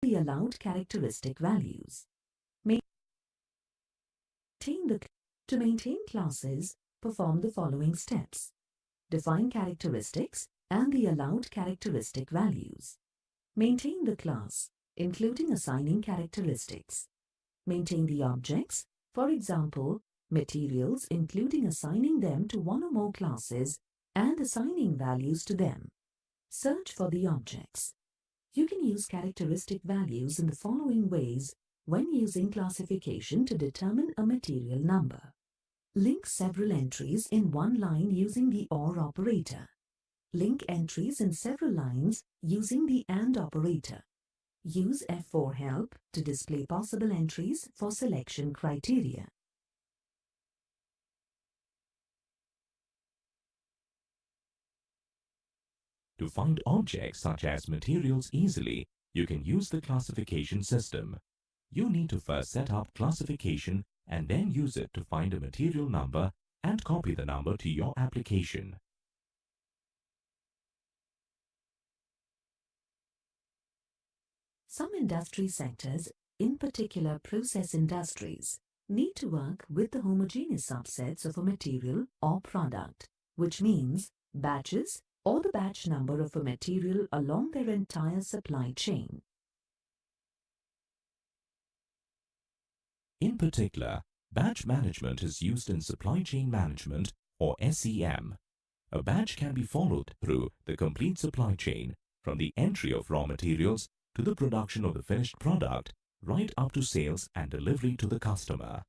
the allowed characteristic values. To maintain classes, perform the following steps. Define characteristics and the allowed characteristic values. Maintain the class, including assigning characteristics. Maintain the objects, for example, materials, including assigning them to one or more classes and assigning values to them. Search for the objects. You can use characteristic values in the following ways when using classification to determine a material number. Link several entries in one line using the OR operator. Link entries in several lines using the AND operator. Use F4 help to display possible entries for selection criteria. To find objects such as materials easily, you can use the classification system. You need to first set up classification and then use it to find a material number and copy the number to your application. Some industry sectors, in particular process industries, need to work with the homogeneous subsets of a material or product, which means batches or the batch number of a material along their entire supply chain. In particular, batch management is used in supply chain management or SCM. A batch can be followed through the complete supply chain, from the entry of raw materials to the production of the finished product, right up to sales and delivery to the customer.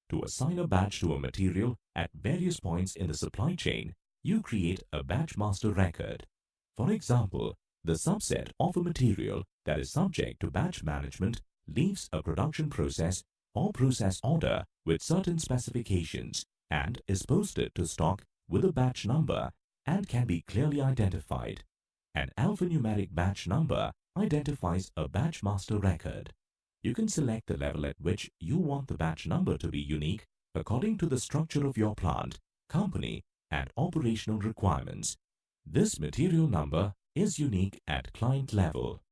To assign a batch to a material at various points in the supply chain, you create a batch master record. For example, the subset of a material that is subject to batch management leaves a production process or process order with certain specifications and is posted to stock with a batch number and can be clearly identified. An alphanumeric batch number identifies a batch master record. You can select the level at which you want the batch number to be unique according to the structure of your plant, company, and operational requirements. This material number is unique at client level.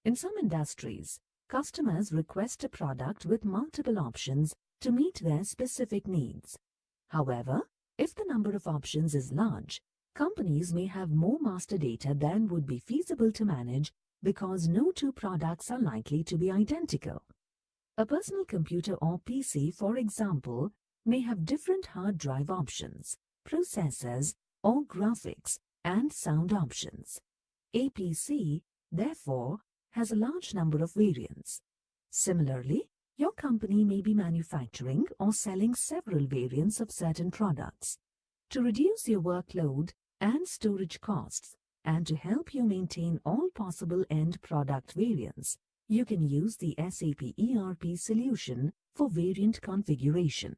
In some industries, customers request a product with multiple options to meet their specific needs. However, if the number of options is large, Companies may have more master data than would be feasible to manage because no two products are likely to be identical. A personal computer or PC, for example, may have different hard drive options, processors, or graphics and sound options. A PC, therefore, has a large number of variants. Similarly, your company may be manufacturing or selling several variants of certain products. To reduce your workload and storage costs, and to help you maintain all possible end product variants, you can use the SAP ERP solution for variant configuration.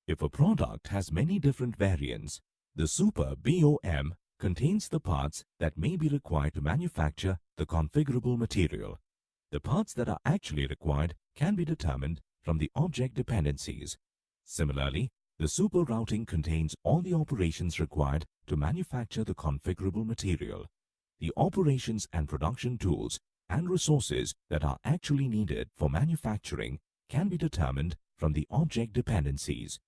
If a product has many different variants, the Super BOM contains the parts that may be required to manufacture the configurable material. The parts that are actually required can be determined from the object dependencies. Similarly, the Super routing contains all the operations required to manufacture the configurable material. The operations and production tools and resources that are actually needed for manufacturing can be determined from the object dependencies.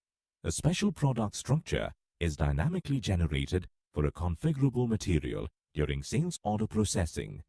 A special product structure is dynamically generated for a configurable material during sales order processing.